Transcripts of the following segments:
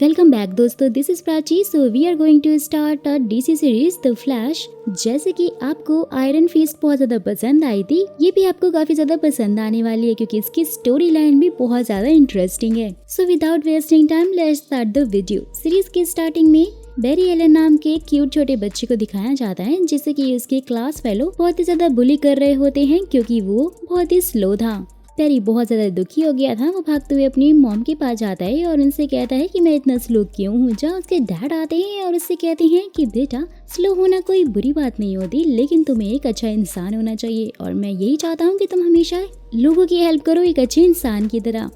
Welcome back दोस्तों, this is Prachi. So we are going to start a DC series the flash. जैसे कि आपको iron fist बहुत ज्यादा पसंद आई थी, ये भी आपको काफी ज्यादा पसंद आने वाली है क्योंकि इसकी स्टोरी लाइन भी बहुत ज्यादा इंटरेस्टिंग है। So without wasting time let's start the video. Series की स्टार्टिंग में बेरी एलन नाम के क्यूट छोटे बच्चे को दिखाया जाता है जिसे कि उसके क्लास फेलो बहुत ही ज्यादा बुली कर रहे होते हैं क्योंकि वो बहुत ही स्लो था। बेरी बहुत ज्यादा दुखी हो गया था। वो भागते हुए अपनी मॉम के पास जाता है और उनसे कहता है कि मैं इतना स्लो क्यों हूँ। जहाँ उसके डैड आते हैं और उससे कहते हैं कि बेटा, स्लो होना कोई बुरी बात नहीं होती, लेकिन तुम्हें एक अच्छा इंसान होना चाहिए और मैं यही चाहता हूँ कि तुम हमेशा लोगों की हेल्प करो एक अच्छे इंसान की तरह।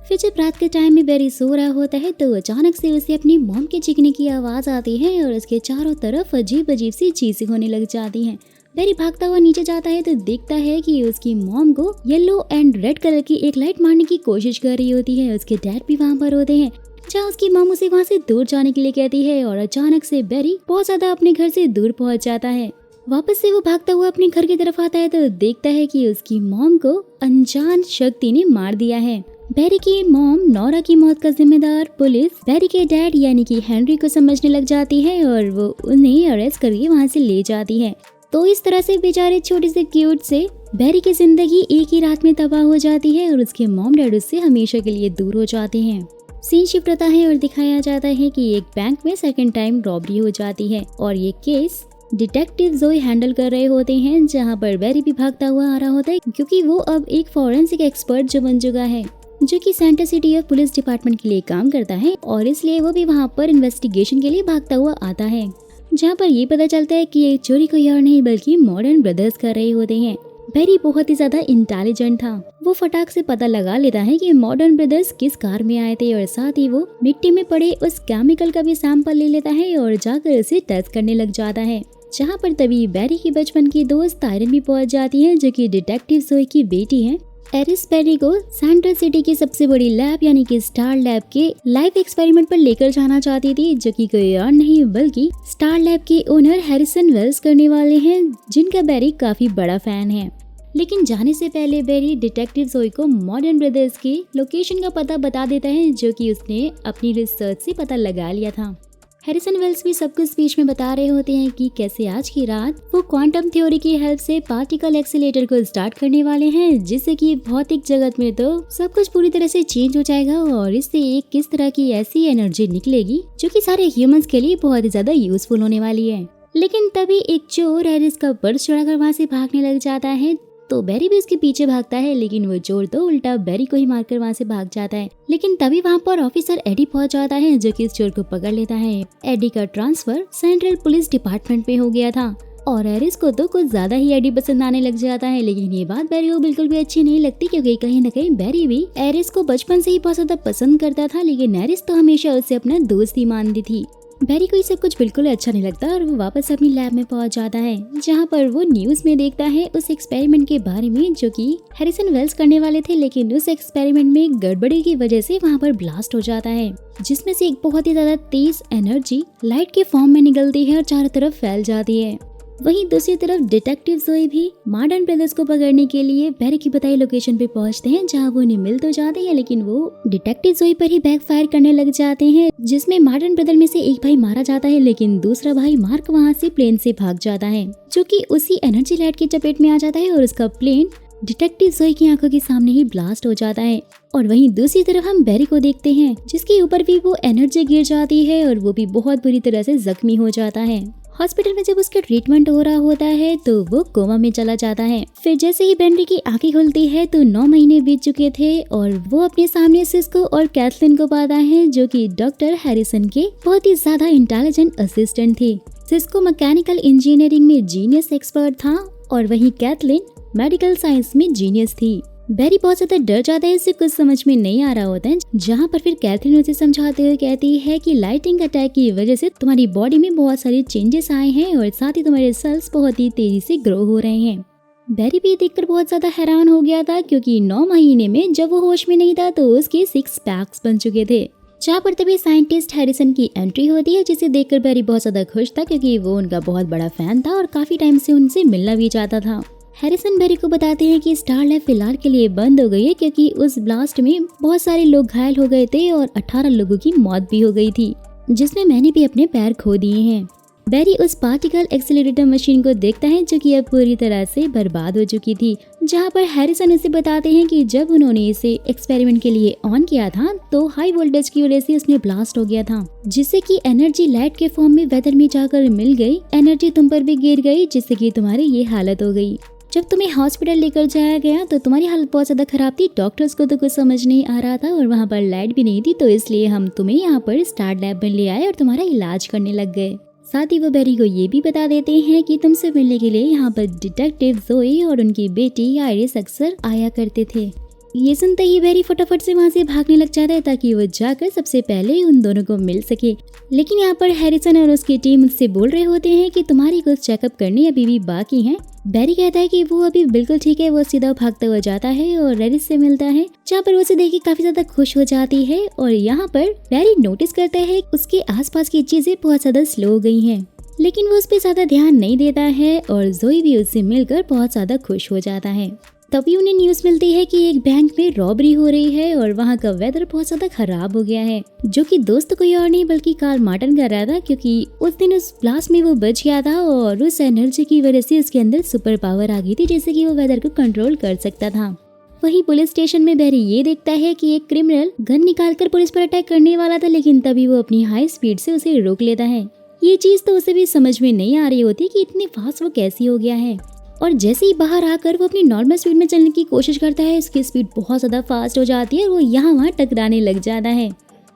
फिर जब रात के टाइम में बेरी सो रहा होता है तो अचानक से उसे अपनी मॉम के चीखने की आवाज आती है और उसके चारों तरफ अजीब अजीब सी चीजें होने लग जाती हैं। बेरी भागता हुआ नीचे जाता है तो देखता है कि उसकी मॉम को येलो एंड रेड कलर की एक लाइट मारने की कोशिश कर रही होती है। उसके डैड भी वहाँ पर होते हैं। जहाँ उसकी मॉम उसे वहाँ से दूर जाने के लिए कहती है और अचानक से बेरी बहुत ज्यादा अपने घर से दूर पहुँच जाता है। वापस से वो भागता हुआ अपने घर की तरफ आता है तो देखता है कि उसकी मॉम को अनजान शक्ति ने मार दिया है। बेरी की मॉम नोरा की मौत का जिम्मेदार पुलिस बेरी के डैड यानी कि हेनरी को समझने लग जाती है और वो उन्हें अरेस्ट करके वहाँ से ले जाती है। तो इस तरह से बेचारे छोटे से क्यूट से बेरी की जिंदगी एक ही रात में तबाह हो जाती है और उसके मॉम डैड उससे हमेशा के लिए दूर हो जाते हैं। सीन शिफ्ट होता है और दिखाया जाता है कि एक बैंक में सेकंड टाइम रॉबरी हो जाती है और ये केस डिटेक्टिव जोई हैंडल कर रहे होते हैं, जहाँ पर बेरी भी भागता हुआ आ रहा होता है क्योंकि वो अब एक फॉरेंसिक एक्सपर्ट जो बन चुका है, जो कि centre city of police department के लिए काम करता है और इसलिए वो भी वहाँ पर इन्वेस्टिगेशन के लिए भागता हुआ आता है। जहाँ पर ये पता चलता है कि ये चोरी कोई और नहीं बल्कि मॉडर्न ब्रदर्स कर रहे होते हैं। बेरी बहुत ही ज्यादा इंटेलिजेंट था। वो फटाक से पता लगा लेता है कि मॉडर्न ब्रदर्स किस कार में आए थे और साथ ही वो मिट्टी में पड़े उस केमिकल का भी सैंपल ले लेता है और जाकर उसे टेस्ट करने लग जाता है। जहाँ पर तभी बेरी की बचपन की दोस्त आयरन भी पहुंच जाती है, जो कि डिटेक्टिव जोई की बेटी है। एरिस बेरी को सेंट्रल सिटी की सबसे बड़ी लैब यानी कि स्टार लैब के लाइव एक्सपेरिमेंट पर लेकर जाना चाहती थी, जो कि कोई और नहीं बल्कि स्टार लैब के ओनर हैरिसन वेल्स करने वाले हैं, जिनका बेरी काफी बड़ा फैन है। लेकिन जाने से पहले बेरी डिटेक्टिव जोई को मॉडर्न ब्रदर्स की लोकेशन का पता बता देता है, जो कि उसने अपनी रिसर्च से पता लगा लिया था। हैरिसन वेल्स भी सब कुछ स्पीच में बता रहे होते हैं कि कैसे आज की रात वो क्वांटम थ्योरी की हेल्प से पार्टिकल एक्सीलेटर को स्टार्ट करने वाले हैं, जिससे कि भौतिक जगत में तो सब कुछ पूरी तरह से चेंज हो जाएगा और इससे एक किस तरह की ऐसी एनर्जी निकलेगी जो कि सारे ह्यूमंस के लिए बहुत ही ज्यादा यूजफुल होने वाली है। लेकिन तभी एक चोर हैरिस का पर्स चुराकर वहाँ से भागने लग जाता है, तो बेरी भी उसके पीछे भागता है, लेकिन वो चोर तो उल्टा बेरी को ही मारकर वहाँ से भाग जाता है। लेकिन तभी वहाँ पर ऑफिसर एडी पहुँच जाता है, जो कि इस चोर को पकड़ लेता है। एडी का ट्रांसफर सेंट्रल पुलिस डिपार्टमेंट में हो गया था और हैरिस को तो कुछ ज्यादा ही एडी पसंद आने लग जाता है। लेकिन ये बात बेरी को बिल्कुल भी अच्छी नहीं लगती क्योंकि कहीं न कहीं बेरी भी हैरिस को बचपन से ही बहुत ज्यादा पसंद करता था, लेकिन हैरिस तो हमेशा उसे अपना दोस्त ही मानती थी। बेरी को ये सब कुछ बिल्कुल अच्छा नहीं लगता और वो वापस अपनी लैब में पहुंच जाता है, जहां पर वो न्यूज में देखता है उस एक्सपेरिमेंट के बारे में जो कि हैरिसन वेल्स करने वाले थे, लेकिन उस एक्सपेरिमेंट में गड़बड़ी की वजह से वहां पर ब्लास्ट हो जाता है, जिसमें से एक बहुत ही ज्यादा तेज एनर्जी लाइट के फॉर्म में निकलती है और चारों तरफ फैल जाती है। वहीं दूसरी तरफ डिटेक्टिव जोई भी मॉडर्न ब्रदर्स को पकड़ने के लिए बेरी की बताई लोकेशन पे पहुंचते हैं, जहां वो उन्हें मिल तो जाते हैं लेकिन वो डिटेक्टिव जोई पर ही बैकफायर करने लग जाते हैं, जिसमें मॉडर्न ब्रदर में से एक भाई मारा जाता है, लेकिन दूसरा भाई मार्क वहां से प्लेन से भाग जाता है, जो कि उसी एनर्जी लाइट की चपेट में आ जाता है और उसका प्लेन डिटेक्टिव जोई की आंखों के सामने ही ब्लास्ट हो जाता है। और वहीं दूसरी तरफ हम बेरी को देखते हैं, जिसके ऊपर भी वो एनर्जी गिर जाती है और वो भी बहुत बुरी तरह से जख्मी हो जाता है। हॉस्पिटल में जब उसका ट्रीटमेंट हो रहा होता है तो वो कोमा में चला जाता है। फिर जैसे ही बेरी की आंखें खुलती है तो 9 महीने बीत चुके थे और वो अपने सामने सिस्को और कैथलीन को पाता है, जो कि डॉक्टर हैरिसन के बहुत ही ज्यादा इंटेलिजेंट असिस्टेंट थी। सिस्को मैकेनिकल इंजीनियरिंग में जीनियस एक्सपर्ट था और वहीं कैथलीन मेडिकल साइंस में जीनियस थी। बेरी बहुत ज्यादा डर जाता है, उसे कुछ समझ में नहीं आ रहा होता है, जहाँ पर फिर कैथरीन उसे समझाते हुए कहती है कि लाइटिंग अटैक की वजह से तुम्हारी बॉडी में बहुत सारे चेंजेस आए हैं और साथ ही तुम्हारे सेल्स बहुत ही तेजी से ग्रो हो रहे हैं। बेरी भी देखकर बहुत ज्यादा हैरान हो गया था क्योंकि 9 महीने में जब वो होश में नहीं था तो उसके 6 पैक्स बन चुके थे। जहाँ पर तभी साइंटिस्ट हैरिसन की एंट्री होती है, जिसे देखकर बेरी बहुत ज्यादा खुश था क्योंकि वो उनका बहुत बड़ा फैन था और काफी टाइम से उनसे मिलना भी चाहता था। हैरिसन बेरी को बताते हैं कि स्टार लैब फिलहाल के लिए बंद हो गई है क्योंकि उस ब्लास्ट में बहुत सारे लोग घायल हो गए थे और 18 लोगों की मौत भी हो गई थी, जिसमें मैंने भी अपने पैर खो दिए हैं। बेरी उस पार्टिकल एक्सेलरेटर मशीन को देखता है जो कि अब पूरी तरह से बर्बाद हो चुकी थी, जहां पर हैरिसन उसे बताते हैं कि जब उन्होंने इसे एक्सपेरिमेंट के लिए ऑन किया था तो हाई वोल्टेज की वजह से उसमें ब्लास्ट हो गया था, जिससे कि एनर्जी लाइट के फॉर्म में वेदर में जाकर मिल गई। एनर्जी तुम पर भी गिर गई, जिससे कि तुम्हारी ये हालत हो गई। जब तुम्हें हॉस्पिटल लेकर जाया गया तो तुम्हारी हालत बहुत ज्यादा खराब थी। डॉक्टर्स को तो कुछ समझ नहीं आ रहा था और वहाँ पर लाइट भी नहीं थी, तो इसलिए हम तुम्हें यहाँ पर स्टार लैब में ले आए और तुम्हारा इलाज करने लग गए। साथ ही वो बेरी को ये भी बता देते हैं कि तुमसे मिलने के लिए यहाँ पर डिटेक्टिव जोई और उनकी बेटी आयरिस अक्सर आया करते थे। ये सुनते ही बेरी फटाफट से वहाँ से भागने लग जाता है ताकि वो जाकर सबसे पहले उन दोनों को मिल सके। लेकिन यहाँ पर हैरिसन और उसकी टीम उससे बोल रहे होते हैं कि तुम्हारी कुछ चेकअप करने अभी भी बाकी है। बेरी कहता है कि वो अभी बिल्कुल ठीक है। वो सीधा भागता हुआ जाता है और रेडिस से मिलता है, जहाँ पर वो उसे देख के काफी ज्यादा खुश हो जाती है। और यहाँ पर बेरी नोटिस करता है उसके आसपास की चीजें बहुत ज्यादा स्लो हो गई हैं, लेकिन वो उस पर ज्यादा ध्यान नहीं देता है और जोई भी उससे मिलकर बहुत ज्यादा खुश हो जाता है। तभी उन्हें न्यूज मिलती है कि एक बैंक में रॉबरी हो रही है और वहाँ का वेदर बहुत ज्यादा खराब हो गया है, जो कि दोस्त कोई और नहीं बल्कि कार्ल मार्टिन कर रहा था, क्योंकि उस दिन उस ब्लास्ट में वो बच गया था और उस एनर्जी की वजह से उसके अंदर सुपर पावर आ गई थी, जिससे कि वो वेदर को कंट्रोल कर सकता था। वही पुलिस स्टेशन में बेरी ये देखता है कि एक क्रिमिनल गन निकालकर पुलिस पर अटैक करने वाला था, लेकिन तभी वो अपनी हाई स्पीड से उसे रोक लेता है। ये चीज तो उसे भी समझ में नहीं आ रही होती कि इतनी फास्ट वो कैसी हो गया है। और जैसे ही बाहर आकर वो अपनी नॉर्मल स्पीड में चलने की कोशिश करता है, उसकी स्पीड बहुत ज्यादा फास्ट हो जाती है और वो यहाँ वहाँ टकराने लग जाता है।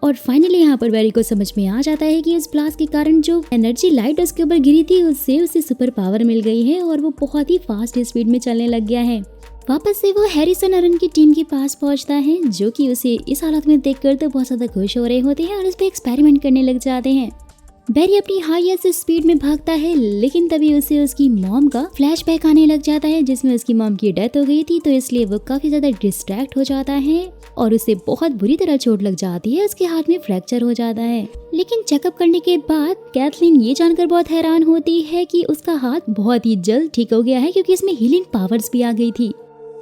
और फाइनली यहाँ पर बेरी को समझ में आ जाता है कि उस ब्लास्ट के कारण जो एनर्जी लाइट उसके ऊपर गिरी थी उससे उसे सुपर पावर मिल गई है और वो बहुत ही फास्ट स्पीड में चलने लग गया है। वापस से वो हैरिसन और उनकी टीम के पास पहुंचता है, जो कि उसे इस हालत में देखकर तो बहुत ज्यादा खुश हो रहे होते हैं और उस पर एक्सपेरिमेंट करने लग जाते हैं। बेरी अपनी हाईएस्ट स्पीड में भागता है, लेकिन तभी उसे उसकी मॉम का फ्लैशबैक आने लग जाता है, जिसमें उसकी मॉम की डेथ हो गई थी, तो इसलिए वो काफी ज्यादा डिस्ट्रैक्ट हो जाता है और उसे बहुत बुरी तरह चोट लग जाती है। उसके हाथ में फ्रैक्चर हो जाता है। लेकिन चेकअप करने के बाद कैथलीन ये जानकर बहुत हैरान होती है कि उसका हाथ बहुत ही जल्द ठीक हो गया है, क्योंकि इसमें हीलिंग पावर्स भी आ गई थी।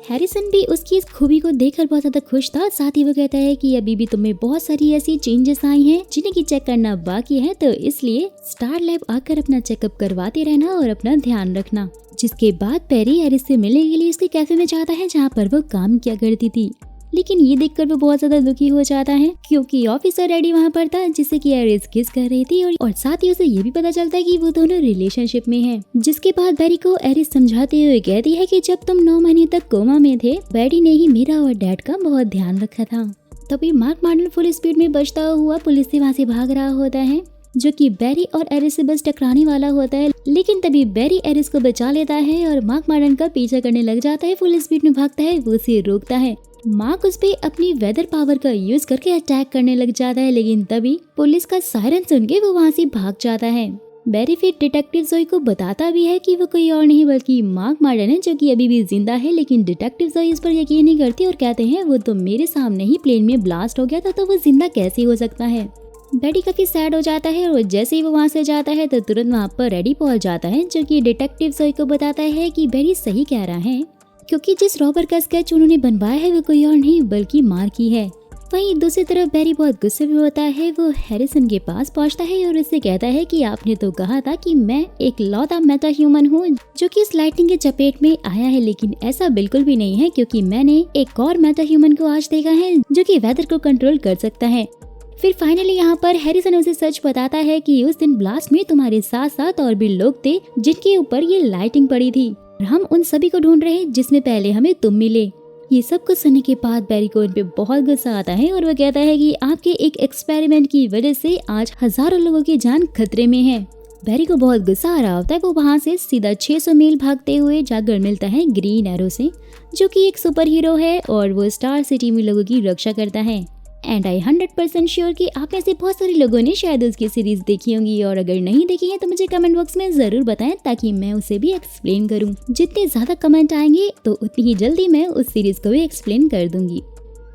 हैरिसन भी उसकी इस खूबी को देखकर बहुत ज्यादा खुश था। साथ ही वो कहता है कि अभी भी तुम्हें बहुत सारी ऐसी चेंजेस आई हैं जिन्हें की चेक करना बाकी है, तो इसलिए स्टार लैब आकर अपना चेकअप करवाते रहना और अपना ध्यान रखना। जिसके बाद पेरी हैरिस से मिलने के लिए उसके कैफे में जाता है, जहाँ पर वो काम किया करती थी। लेकिन ये देखकर वो बहुत ज्यादा दुखी हो जाता है, क्योंकि ऑफिसर एडी वहाँ पर था, जिससे कि हैरिस किस कर रही थी और साथ ही उसे ये भी पता चलता है कि वो दोनों रिलेशनशिप में हैं। जिसके बाद बेरी को हैरिस समझाते हुए कहती है कि जब तुम 9 महीने तक कोमा में थे, बेरी ने ही मेरा और डैड का बहुत ध्यान रखा था। तभी मार्क मार्टिन फुल स्पीड में बचता हुआ पुलिस से वहाँ से भाग रहा होता है, जो कि बेरी और एरिस से बस टकराने वाला होता है। लेकिन तभी बेरी एरिस को बचा लेता है और मार्क मार्टिन का पीछा करने लग जाता है। फुल स्पीड में भागता है, वो उसे रोकता है। मार्क उस पे अपनी वेदर पावर का यूज करके अटैक करने लग जाता है, लेकिन तभी पुलिस का सायरन सुन के वो वहाँ से भाग जाता है। बेरी फिर डिटेक्टिव जोई को बताता भी है कि वो कोई और नहीं बल्कि मार्क मार्टिन है, जो कि अभी भी जिंदा है। लेकिन डिटेक्टिव जोई इस पर यकीन नहीं करती और कहते हैं वो तो मेरे सामने ही प्लेन में ब्लास्ट हो गया था, तो वो जिंदा कैसे हो सकता है। बेरी काफी सैड हो जाता है और जैसे ही वो वहाँ से जाता है तो तुरंत वहाँ पर रेडी पहुंच जाता है, जो कि डिटेक्टिव जोई को बताता है कि बेरी सही कह रहा है, क्योंकि जिस रॉबर का स्केच उन्होंने बनवाया है वो कोई और नहीं बल्कि मार्क ही है। वहीं दूसरी तरफ बेरी बहुत गुस्से में होता है। वो हैरिसन के पास पहुंचता है और उससे कहता है कि आपने तो कहा था कि मैं एक लौता मेटा ह्यूमन हूँ जो कि इस लाइटनिंग के चपेट में आया है, लेकिन ऐसा बिल्कुल भी नहीं है, क्योंकि मैंने एक और मेटा ह्यूमन को आज देखा है जो कि वेदर को कंट्रोल कर सकता है। फिर फाइनली यहाँ पर हैरिसन उसे सच बताता है कि उस दिन ब्लास्ट में तुम्हारे साथ साथ और भी लोग थे जिनके ऊपर ये लाइटिंग पड़ी थी, और हम उन सभी को ढूंढ रहे हैं जिसमें पहले हमें तुम मिले। ये सब कुछ सुनने के बाद बेरी को इन पे बहुत गुस्सा आता है और वो कहता है कि आपके एक एक्सपेरिमेंट की वजह से आज हजारों लोगों की जान खतरे में है। बेरी को बहुत गुस्सा आ रहा होता है। वो वहाँ से सीधा 600 मील भागते हुए जाकर मिलता है ग्रीन एरो से, जो कि एक सुपर हीरो है और वो स्टार सिटी में लोगों की रक्षा करता है। एंड आई 100% श्योर कि आप में से बहुत सारे लोगों ने शायद उसकी सीरीज देखी होंगी, और अगर नहीं देखी है तो मुझे कमेंट बॉक्स में जरूर बताएं ताकि मैं उसे भी एक्सप्लेन करूं। जितने ज्यादा कमेंट आएंगे तो उतनी ही जल्दी मैं उस सीरीज को भी एक्सप्लेन कर दूंगी।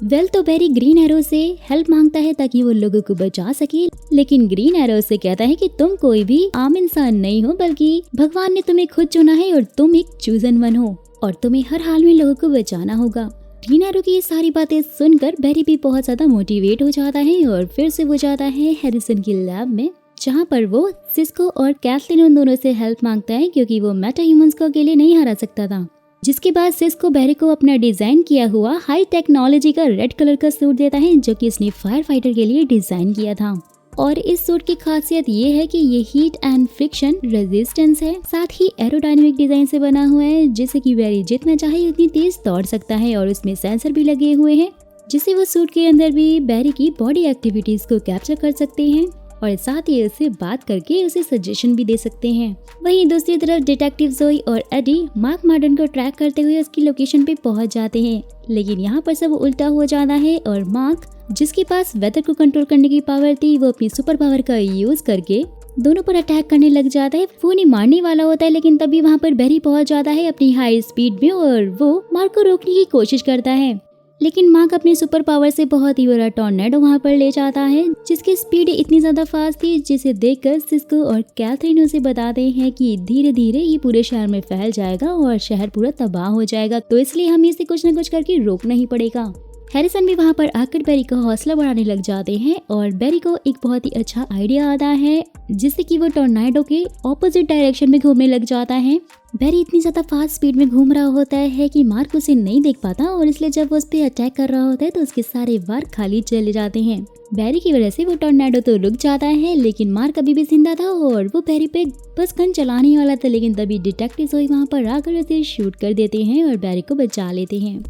वेल तो बैरी ग्रीन एरो से हेल्प मांगता है ताकि वो लोगों को बचा सके, लेकिन ग्रीन एरो से कहता है कि तुम कोई भी आम इंसान नहीं हो, बल्कि भगवान ने तुम्हें खुद चुना है और तुम एक चूजन वन हो और तुम्हें हर हाल में लोगों को बचाना होगा। ग्रीन एरो की ये सारी बातें सुनकर बैरी भी बहुत ज्यादा मोटिवेट हो जाता है और फिर से वो जाता है हैरिसन की लैब में, जहाँ पर वो सिस्को और कैथलीन उन दोनों से हेल्प मांगता है क्योंकि वो मेटा ह्यूमंस को अकेले नहीं हरा सकता था। जिसके बाद सिस्को बैरी को अपना डिजाइन किया हुआ हाई टेक्नोलॉजी का रेड कलर का सूट देता है जो कि इसने फायर फाइटर के लिए डिजाइन किया था। और इस सूट की खासियत ये है कि ये हीट एंड फ्रिक्शन रेजिस्टेंस है, साथ ही एरोडायनेमिक डिजाइन से बना हुआ है जिससे कि बैरी जितना चाहे उतनी तेज दौड़ सकता है और उसमें सेंसर भी लगे हुए हैं जिससे वो सूट के अंदर भी बैरी की बॉडी एक्टिविटीज को कैप्चर कर सकते हैं और साथ ही उससे बात करके उसे सजेशन भी दे सकते हैं। वहीं दूसरी तरफ डिटेक्टिव जोई और एडी मार्क मार्डन को ट्रैक करते हुए उसकी लोकेशन पे पहुंच जाते हैं, लेकिन यहाँ पर सब उल्टा हो जाता है और मार्क, जिसके पास वेदर को कंट्रोल करने की पावर थी, वो अपनी सुपर पावर का यूज करके दोनों पर अटैक करने लग जाता है। वो उन्हें मारने वाला होता है, लेकिन तभी वहाँ पर बैरी पहुंच जाता है अपनी हाई स्पीड में और वो मार्क को रोकने की कोशिश करता है, लेकिन मार्क अपनी सुपर पावर से बहुत ही बड़ा टॉर्नेडो वहाँ पर ले जाता है जिसकी स्पीड इतनी ज्यादा फास्ट थी जिसे देखकर सिस्को और कैथरीन उसे बताते हैं कि धीरे धीरे ये पूरे शहर में फैल जाएगा और शहर पूरा तबाह हो जाएगा, तो इसलिए हमें इसे कुछ न कुछ करके रोकना ही पड़ेगा। हैरिसन भी वहाँ पर आकर बैरी का हौसला बढ़ाने लग जाते हैं और बैरी को एक बहुत ही अच्छा आइडिया आता है जिससे कि वो टॉर्नेडो के ऑपोजिट डायरेक्शन में घूमने लग जाता है। बैरी इतनी ज्यादा फास्ट स्पीड में घूम रहा होता है कि मार्क उसे नहीं देख पाता और इसलिए जब वो उस पर अटैक कर रहा होता है तो उसके सारे वार खाली चले जाते हैं। बैरी की वजह से वो टॉर्नेडो तो रुक जाता है, लेकिन मार्क अभी भी जिंदा था और वो बैरी पे बस गन चलाने वाला था, लेकिन तभी डिटेक्टिव जोई वहाँ पर आकर उसे शूट कर देते हैं और बैरी को बचा लेते हैं।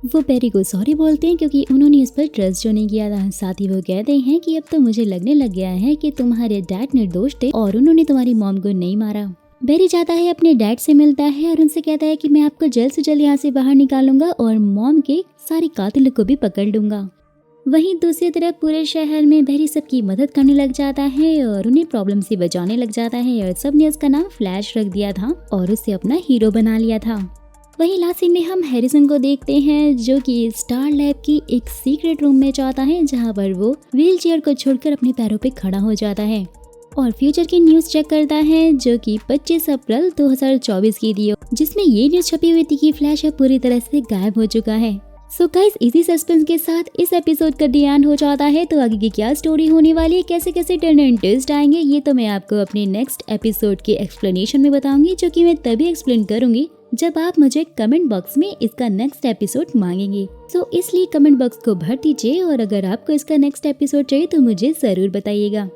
वो बैरी को सॉरी बोलते हैं क्योंकि उन्होंने इस पर ट्रस्ट जो नहीं किया था। साथ ही वो कहते हैं कि अब तो मुझे लगने लग गया है कि तुम्हारे डैड निर्दोष थे और उन्होंने तुम्हारी मॉम को नहीं मारा। बैरी जाता है अपने डैड से मिलता है और उनसे कहता है कि मैं आपको जल्द से जल्द यहाँ से बाहर निकालूंगा और मॉम के सारे कातिलों को भी पकड़ लूंगा। वहीं दूसरी तरफ पूरे शहर में बैरी सबकी मदद करने लग जाता है और उन्हें प्रॉब्लम से बचाने लग जाता है और सबने उसका नाम फ्लैश रख दिया था और उसे अपना हीरो बना लिया था। वहीं लास्ट सीन में हम हैरिसन को देखते हैं जो कि स्टार लैब की एक सीक्रेट रूम में जाता है जहां पर वो व्हील चेयर को छोड़कर अपने पैरों पे खड़ा हो जाता है और फ्यूचर की न्यूज चेक करता है जो कि 25 अप्रैल 2024 की थी, जिसमें ये न्यूज छपी हुई थी कि फ्लैश अब पूरी तरह से गायब हो चुका है। सो गाइस, इसी सस्पेंस के साथ इस एपिसोड का डी एंड हो जाता है। तो आगे की क्या स्टोरी होने वाली है, कैसे कैसे टर्न एंड ट्विस्ट आएंगे, ये तो मैं आपको अपने नेक्स्ट एपिसोड के एक्सप्लेनेशन में बताऊंगी, जो कि मैं तभी एक्सप्लेन करूंगी जब आप मुझे कमेंट बॉक्स में इसका नेक्स्ट एपिसोड मांगेंगे। सो इसलिए कमेंट बॉक्स को भर दीजिए और अगर आपको इसका नेक्स्ट एपिसोड चाहिए तो मुझे जरूर बताइएगा।